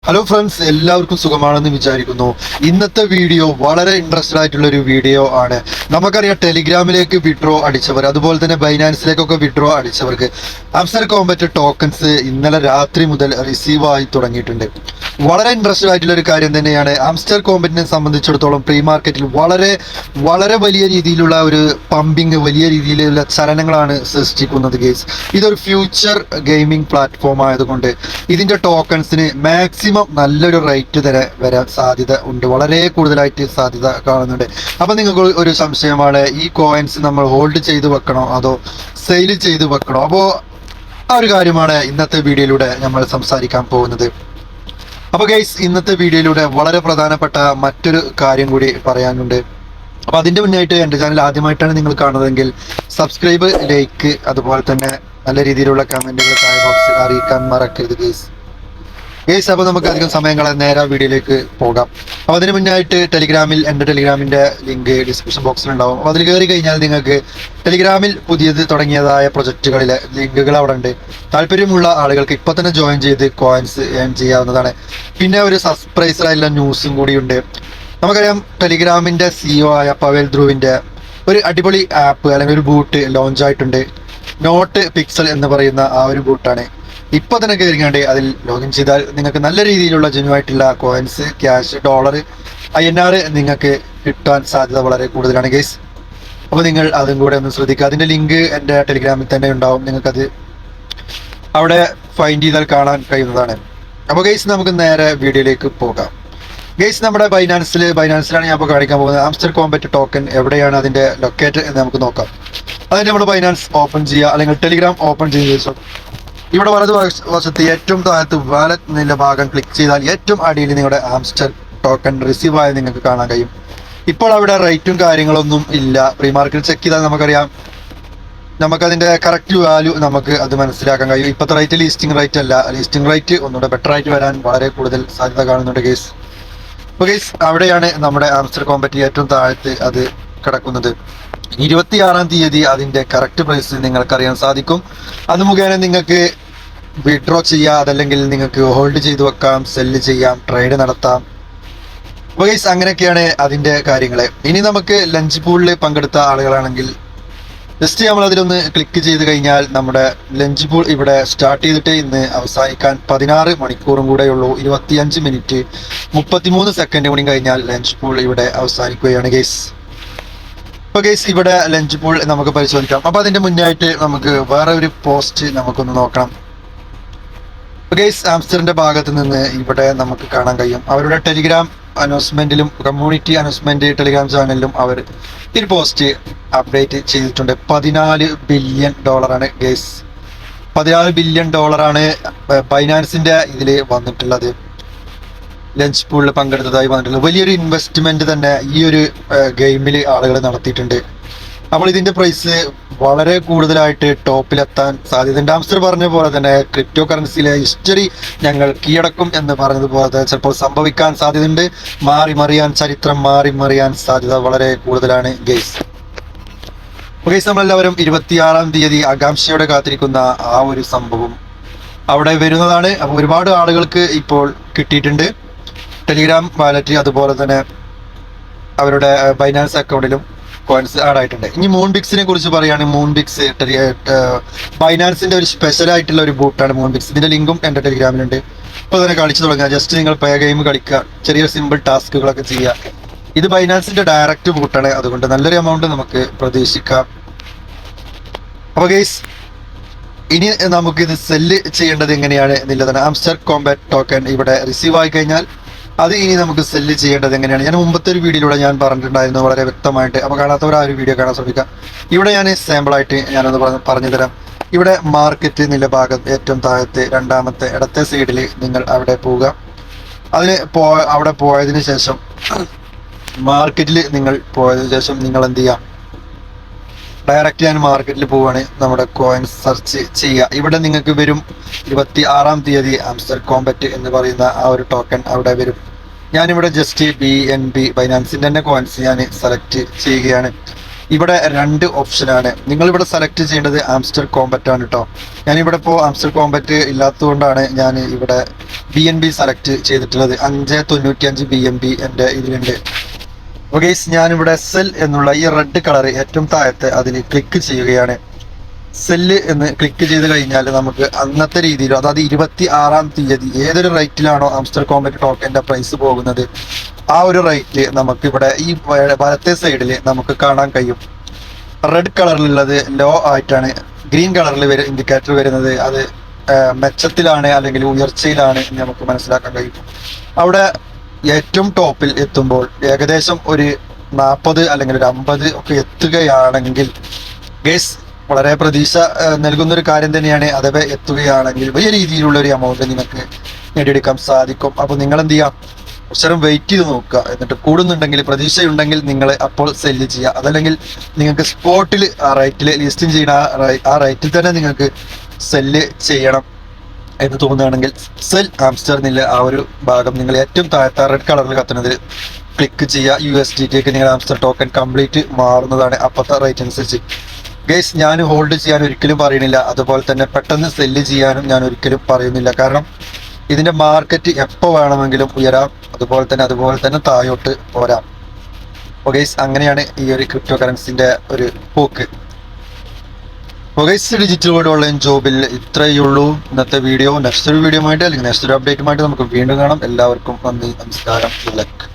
Hello friends, എല്ലാവർക്കും സുഖമാണെന്ന് വിചാരിക്കുന്നു. ഇന്നത്തെ വീഡിയോ വളരെ ഇൻട്രസ്റ്റഡ് ആയിട്ടുള്ള ഒരു വീഡിയോ ആണ്. നമുക്കറിയാം, ടെലിഗ്രാമിലേക്ക് വിഡ്രോ അടിച്ചവർ, അതുപോലെ തന്നെ ബൈനാൻസിലേക്കൊക്കെ വിഡ്രോ അടിച്ചവർക്ക് ആംസ്റ്റർ കോംബറ്റ് ടോക്കൺസ് ഇന്നലെ രാത്രി മുതൽ റിസീവ് ആയി തുടങ്ങിയിട്ടുണ്ട്. വളരെ ഇൻട്രസ്റ്റഡ് ആയിട്ടുള്ള ഒരു കാര്യം തന്നെയാണ്. ആംസ്റ്റർ കോംബറ്റിനെ സംബന്ധിച്ചിടത്തോളം പ്രീ മാർക്കറ്റിൽ വളരെ വളരെ വലിയ രീതിയിലുള്ള ഒരു പമ്പിങ്, വലിയ രീതിയിലുള്ള ചലനങ്ങളാണ് സൃഷ്ടിക്കുന്നത് ഗെയ്സ്. ഇതൊരു ഫ്യൂച്ചർ ഗെയിമിംഗ് പ്ലാറ്റ്ഫോം ആയതുകൊണ്ട് ഇതിന്റെ ടോക്കൺസിന് മാക്സിമം നല്ലൊരു റേറ്റ് തന്നെ വരാൻ സാധ്യത ഉണ്ട്, വളരെ കൂടുതലായിട്ട് സാധ്യത കാണുന്നുണ്ട്. അപ്പൊ നിങ്ങൾക്ക് ഒരു സംശയമാണ്, ഈ കോയിൻസ് നമ്മൾ ഹോൾഡ് ചെയ്ത് വെക്കണോ അതോ സെയിൽ ചെയ്ത് വെക്കണോ? അപ്പോൾ ആ ഒരു കാര്യമാണ് ഇന്നത്തെ വീഡിയോയിലൂടെ നമ്മൾ സംസാരിക്കാൻ പോകുന്നത്. അപ്പൊ ഗൈസ്, ഇന്നത്തെ വീഡിയോയിലൂടെ വളരെ പ്രധാനപ്പെട്ട മറ്റൊരു കാര്യം കൂടി പറയാനുണ്ട്. അപ്പൊ അതിന്റെ മുന്നായിട്ട് എന്റെ ചാനൽ ആദ്യമായിട്ടാണ് നിങ്ങൾ കാണുന്നതെങ്കിൽ സബ്സ്ക്രൈബ്, ലൈക്ക്, അതുപോലെ തന്നെ നല്ല രീതിയിലുള്ള കമന്റുകൾ താഴെ ബോക്സിൽ അറിയിക്കാൻ മറക്കരുത് ഗൈസ്. അപ്പൊ നമുക്ക് അധികം സമയങ്ങളെ നേരെ വീഡിയോയിലേക്ക് പോകാം. അപ്പൊ അതിന് മുന്നായിട്ട് എന്റെ ടെലിഗ്രാമിന്റെ ലിങ്ക് ഡിസ്ക്രിപ്ഷൻ ബോക്സിൽ ഉണ്ടാവും. അപ്പൊ അതിൽ കയറി കഴിഞ്ഞാൽ നിങ്ങൾക്ക് ടെലിഗ്രാമിൽ പുതിയത് തുടങ്ങിയതായ പ്രൊജക്ടുകളിലെ ലിങ്കുകൾ അവിടെ ഉണ്ട്. താല്പര്യമുള്ള ആളുകൾക്ക് ഇപ്പൊ തന്നെ ജോയിൻ ചെയ്ത് കോയിൻസ് ഏൺ ചെയ്യാവുന്നതാണ്. പിന്നെ ഒരു സർപ്രൈസ് ആയിട്ടുള്ള ന്യൂസും കൂടിയുണ്ട്. നമുക്കറിയാം, ടെലിഗ്രാമിന്റെ CEO ആയ പവേൽ ധ്രുവിന്റെ ഒരു അടിപൊളി ആപ്പ് അല്ലെങ്കിൽ ഒരു ബൂട്ട് ലോഞ്ച് ആയിട്ടുണ്ട്. നോട്ട് പിക്സൽ എന്ന് പറയുന്ന ആ ഒരു ബൂട്ടാണ്. ഇപ്പൊ തന്നെ കയറിക്കാണ്ട് അതിൽ ലോഗിൻ ചെയ്താൽ നിങ്ങൾക്ക് നല്ല രീതിയിലുള്ള ജെന്യുവായിട്ടുള്ള കോയിൻസ്, ക്യാഷ്, ഡോളർ, INR നിങ്ങൾക്ക് കിട്ടാൻ സാധ്യത വളരെ കൂടുതലാണ് ഗൈസ്. അപ്പോൾ നിങ്ങൾ അതും കൂടെ ഒന്ന് ശ്രദ്ധിക്കുക. അതിന്റെ ലിങ്ക് എൻ്റെ ടെലിഗ്രാമിൽ തന്നെ ഉണ്ടാവും. നിങ്ങൾക്കത് അവിടെ ഫൈൻഡ് ചെയ്താൽ കാണാൻ കഴിയുന്നതാണ്. അപ്പോൾ ഗൈസ്, നമുക്ക് നേരെ വീഡിയോയിലേക്ക് പോകാം. ഗൈസ്, നമ്മുടെ ബൈനാൻസിലാണ് ഞാൻ ഇപ്പോൾ കാണിക്കാൻ പോകുന്നത്. ആംസ്റ്റർ കോംബറ്റ് ടോക്കൺ എവിടെയാണ് അതിന്റെ ലൊക്കേറ്റ് എന്ന് നമുക്ക് നോക്കാം. അതിന് നമ്മൾ ബൈനാൻസ് ഓപ്പൺ ചെയ്യുക, അല്ലെങ്കിൽ ടെലിഗ്രാം ഓപ്പൺ ചെയ്ത ശേഷം ഇവിടെ വലതു വശത്ത് ഏറ്റവും താഴത്ത് വാലറ്റ് എന്നുള്ള ഭാഗം ക്ലിക്ക് ചെയ്താൽ ഏറ്റവും അടിയിൽ നിങ്ങളുടെ ആംസ്റ്റർ ടോക്കൺ റിസീവ് ആയി നിങ്ങൾക്ക് കാണാൻ കഴിയും. ഇപ്പോൾ അവിടെ റേറ്റും കാര്യങ്ങളൊന്നും ഇല്ല. പ്രീ മാർക്കറ്റ് ചെക്ക് ചെയ്താൽ നമുക്കറിയാം, നമുക്കതിന്റെ കറക്റ്റ് വാല്യൂ നമുക്ക് അത് മനസ്സിലാക്കാൻ കഴിയും. ഇപ്പോഴത്തെ റേറ്റ് ലിസ്റ്റിംഗ് റേറ്റ് അല്ല. ലിസ്റ്റിംഗ് റേറ്റ് ഒന്നുകൂടെ ബെറ്റർ ആയിട്ട് വരാൻ വളരെ കൂടുതൽ സാധ്യത കാണുന്നുണ്ട് ഗേസ്. അപ്പോൾ ഗേസ്, അവിടെയാണ് നമ്മുടെ ആംസ്റ്റർ കോംബറ്റ് ഏറ്റവും താഴത്ത് അത് കിടക്കുന്നത്. 26-ാം തീയതി അതിന്റെ കറക്റ്റ് പ്രൈസ് നിങ്ങൾക്ക് അറിയാൻ സാധിക്കും. അത് മുഖേന നിങ്ങൾക്ക് വിഡ്രോ ചെയ്യാം, അതല്ലെങ്കിൽ നിങ്ങൾക്ക് ഹോൾഡ് ചെയ്ത് വെക്കാം, സെല്ല് ചെയ്യാം, ട്രേഡ് നടത്താം. അപ്പോൾ ഗൈസ്, അങ്ങനെയൊക്കെയാണ് അതിന്റെ കാര്യങ്ങൾ. ഇനി നമുക്ക് ലഞ്ച് പൂളിൽ പങ്കെടുത്ത ആളുകളാണെങ്കിൽ ജസ്റ്റ് നമ്മൾ അതിലൊന്ന് ക്ലിക്ക് ചെയ്ത് കഴിഞ്ഞാൽ നമ്മുടെ ലഞ്ച് പൂൾ ഇവിടെ സ്റ്റാർട്ട് ചെയ്തിട്ട് ഇന്ന് അവസാനിക്കാൻ 16 മണിക്കൂറും കൂടെ ഉള്ളൂ. 25 മിനിറ്റ് 33 സെക്കൻഡ് കൂടി കഴിഞ്ഞാൽ ലഞ്ച് പൂൾ ഇവിടെ അവസാനിക്കുകയാണ് ഗൈസ്. അപ്പോൾ ഗൈസ്, ഇവിടെ ലഞ്ച് പൂൾ നമുക്ക് പരിശോധിക്കാം. അപ്പോൾ അതിന്റെ മുന്നായിട്ട് നമുക്ക് വേറെ ഒരു പോസ്റ്റ് നമുക്കൊന്ന് നോക്കാം. ഗൈസ്, ആംസ്റ്ററിന്റെ ഭാഗത്ത് നിന്ന് ഇവിടെ നമുക്ക് കാണാൻ കഴിയും, അവരുടെ ടെലിഗ്രാം അനൗൺസ്മെന്റിലും കമ്മ്യൂണിറ്റി അനൗൺസ്മെന്റ് ടെലിഗ്രാം ചാനലിലും അവർ ഈ പോസ്റ്റ് അപ്ഡേറ്റ് ചെയ്തിട്ടുണ്ട്. $14 ബില്യൺ ഗൈസ്. $14 ബില്യൺ ബൈനാൻസിന്റെ ഇതിൽ വന്നിട്ടുള്ളത്. ലഞ്ച് പൂളിൽ പങ്കെടുത്തതായി വന്നിട്ടുള്ളത് വലിയൊരു ഇൻവെസ്റ്റ്മെന്റ് തന്നെ ഈ ഒരു ഗെയിമിൽ ആളുകൾ നടത്തിയിട്ടുണ്ട്. അപ്പോൾ ഇതിന്റെ പ്രൈസ് വളരെ കൂടുതലായിട്ട് ടോപ്പിലെത്താൻ സാധ്യതയുണ്ട്. ആംസ്റ്റർ പറഞ്ഞ പോലെ തന്നെ ക്രിപ്റ്റോ കറൻസിയിലെ ഹിസ്റ്ററി ഞങ്ങൾ കീഴടക്കും എന്ന് പറഞ്ഞതുപോലെ ചിലപ്പോൾ സംഭവിക്കാൻ സാധ്യതയുണ്ട്. ചരിത്രം മാറി മറിയാൻ സാധ്യത വളരെ കൂടുതലാണ് ഗൈസ്. ഗൈസ്, നമ്മളെല്ലാവരും 26-ാം തീയതി ആകാംക്ഷയോടെ കാത്തിരിക്കുന്ന ആ ഒരു സംഭവം അവിടെ വരുന്നതാണ്. അപ്പോൾ ഒരുപാട് ആളുകൾക്ക് ഇപ്പോൾ കിട്ടിയിട്ടുണ്ട് ടെലിഗ്രാം വാലറ്റ്, അതുപോലെ തന്നെ അവരുടെ ബൈനാൻസ് അക്കൗണ്ടിലും കോയിൻസ് ആഡ് ആയിട്ടുണ്ട്. ഇനി മൂൺബിക്സിനെ കുറിച്ച് പറയുകയാണെങ്കിൽ, മൂൺബിക്സ് ബൈനാൻസിന്റെ ഒരു സ്പെഷ്യൽ ആയിട്ടുള്ള ഒരു ബൂട്ടാണ് മൂൺബിക്സ്. ഇതിന്റെ ലിങ്കും എന്റെ ടെലിഗ്രാമിലുണ്ട്. ഇപ്പോൾ തന്നെ കളിച്ചു തുടങ്ങുക. ജസ്റ്റ് നിങ്ങൾ പേ ഗെയിം കളിക്കുക, ചെറിയ സിമ്പിൾ ടാസ്കുകളൊക്കെ ചെയ്യുക. ഇത് ബൈനാൻസിന്റെ ഡയറക്റ്റ് ബൂട്ടാണ്, അതുകൊണ്ട് നല്ലൊരു എമൗണ്ട് നമുക്ക് പ്രതീക്ഷിക്കാം. അപ്പോൾ ഗൈസ്, ഇനി നമുക്കിത് സെല്ല് ചെയ്യേണ്ടത് എങ്ങനെയാണ് എന്നുള്ളതാണ്. ആംസ്റ്റർ കോംബറ്റ് ടോക്കൺ ഇവിടെ റിസീവ് ആയി കഴിഞ്ഞാൽ അത് ഇനി നമുക്ക് സെല്ല് ചെയ്യേണ്ടത് എങ്ങനെയാണ്. ഞാൻ മുമ്പത്തെ ഒരു വീഡിയോയിലൂടെ ഞാൻ പറഞ്ഞിട്ടുണ്ടായിരുന്നു വളരെ വ്യക്തമായിട്ട്. അപ്പോൾ കാണാത്തവർ ആ ഒരു വീഡിയോ കാണാൻ ശ്രമിക്കാം. ഇവിടെ ഞാൻ സാമ്പിളായിട്ട് ഞാനൊന്ന് പറഞ്ഞു തരാം. ഇവിടെ മാർക്കറ്റ് എന്നുള്ള ഭാഗം ഏറ്റവും താഴത്തെ രണ്ടാമത്തെ ഇടത്തെ സൈഡിൽ നിങ്ങൾ അവിടെ പോവുക. അവിടെ പോയതിന് ശേഷം മാർക്കറ്റിൽ നിങ്ങൾ പോയതിനു ശേഷം നിങ്ങൾ എന്ത് ചെയ്യുക, ഡയറക്റ്റ് ഞാൻ മാർക്കറ്റിൽ പോവുകയാണ്. നമ്മുടെ കോയിൻസ് സെർച്ച് ചെയ്യുക. ഇവിടെ നിങ്ങൾക്ക് വരും 26-ാം തീയതി ആംസ്റ്റർ കോംബറ്റ് എന്ന് പറയുന്ന ആ ഒരു ടോക്കൺ അവിടെ വരും. ഞാനിവിടെ ജസ്റ്റ് BNB ബൈനാൻസിന്റെ തന്നെ കോയിൻസ് ഞാൻ സെലക്ട് ചെയ്യുകയാണ്. ഇവിടെ രണ്ട് ഓപ്ഷനാണ്. നിങ്ങളിവിടെ സെലക്ട് ചെയ്യേണ്ടത് ആംസ്റ്റർ കോമ്പറ്റ് ആണ് കേട്ടോ. ഞാനിവിടെ ഇപ്പോൾ ആംസ്റ്റർ കോമ്പറ്റ് ഇല്ലാത്തതുകൊണ്ടാണ് ഞാൻ ഇവിടെ BNB സെലക്ട് ചെയ്തിട്ടുള്ളത്. 5.95 BNB എൻ്റെ ഇതിലുണ്ട്. അപ്പോൾ ഗൈസ് ഞാനിവിടെ സെൽ എന്നുള്ള ഈ റെഡ് കളർ ഏറ്റവും താഴത്തെ അതിൽ ക്ലിക്ക് ചെയ്യുകയാണ്. സെല്ല് എന്ന് ക്ലിക്ക് ചെയ്ത് കഴിഞ്ഞാൽ നമുക്ക് അന്നത്തെ രീതിയിൽ, അതായത് 26-ാം തീയതി ഏതൊരു റേറ്റിലാണോ ആംസ്റ്റർ കോമ്പറ്റ് ടോക്കൻ്റെ പ്രൈസ് പോകുന്നത് ആ ഒരു റേറ്റ് നമുക്ക് ഇവിടെ ഈ വലത്തെ സൈഡിൽ നമുക്ക് കാണാൻ കഴിയും. റെഡ് കളറിലുള്ളത് ലോ ആയിട്ടാണ്, ഗ്രീൻ കളറിൽ ഇൻഡിക്കേറ്റർ വരുന്നത് അത് മെച്ചത്തിലാണ് അല്ലെങ്കിൽ ഉയർച്ചയിലാണ് എന്ന് നമുക്ക് മനസ്സിലാക്കാൻ കഴിയും. അവിടെ ഏറ്റവും ടോപ്പിൽ എത്തുമ്പോൾ ഏകദേശം ഒരു 40 അല്ലെങ്കിൽ ഒരു 50 ഒക്കെ എത്തുകയാണെങ്കിൽ ഗൈസ് വളരെ പ്രതീക്ഷ നൽകുന്ന ഒരു കാര്യം തന്നെയാണ്. അഥവാ എത്തുകയാണെങ്കിൽ വലിയ രീതിയിലുള്ള ഒരു എമൗണ്ട് നിങ്ങൾക്ക് നേടിയെടുക്കാൻ സാധിക്കും. അപ്പോൾ നിങ്ങൾ എന്ത് ചെയ്യാം, കുറച്ചേരം വെയിറ്റ് ചെയ്ത് നോക്കുക. എന്നിട്ട് കൂടുന്നുണ്ടെങ്കിൽ, പ്രതീക്ഷയുണ്ടെങ്കിൽ നിങ്ങൾ അപ്പോൾ സെല്ല് ചെയ്യുക. അതല്ലെങ്കിൽ നിങ്ങൾക്ക് സ്പോട്ടിൽ ആ റേറ്റിൽ ലിസ്റ്റിംഗ് ചെയ്യുന്ന ആ റേറ്റിൽ തന്നെ നിങ്ങൾക്ക് സെല്ല് ചെയ്യണം എന്ന് തോന്നുകയാണെങ്കിൽ സെൽ ആംസ്റ്റർ എന്നുള്ള ആ ഒരു ഭാഗം നിങ്ങൾ ഏറ്റവും താഴത്തെ റെഡ് കളറിൽ കത്തുന്നതിൽ ക്ലിക്ക് ചെയ്യുക. USDT നിങ്ങൾ ആംസ്റ്റർ ടോക്കൺ കംപ്ലീറ്റ് മാറുന്നതാണ് അപ്പോഴത്തെ റേറ്റ് അനുസരിച്ച്. ഗൈസ് ഞാൻ ഹോൾഡ് ചെയ്യാൻ ഒരിക്കലും പറയുന്നില്ല, അതുപോലെ തന്നെ പെട്ടെന്ന് സെല്ല് ചെയ്യാനും ഞാൻ ഒരിക്കലും പറയുന്നില്ല. കാരണം ഇതിന്റെ മാർക്കറ്റ് എപ്പോൾ വേണമെങ്കിലും ഉയരാം, അതുപോലെ തന്നെ താഴോട്ട് പോരാം. അപ്പോൾ ഗൈസ് അങ്ങനെയാണ് ഈ ഒരു ക്രിപ്റ്റോ കറൻസിന്റെ ഒരു പോക്ക്. അപ്പോൾ ഗൈസ് ഡിജിറ്റൽ വേൾഡ് ഓൺലൈൻ ജോബിൽ ഇത്രയേ ഉള്ളൂ ഇന്നത്തെ വീഡിയോ. നെക്സ്റ്റ് ഒരു വീഡിയോ ആയിട്ട് അല്ലെങ്കിൽ നെക്സ്റ്റ് ഒരു അപ്ഡേറ്റുമായിട്ട് നമുക്ക് വീണ്ടും കാണാം. എല്ലാവർക്കും നന്ദി, നമസ്കാരം, ലക്ക്.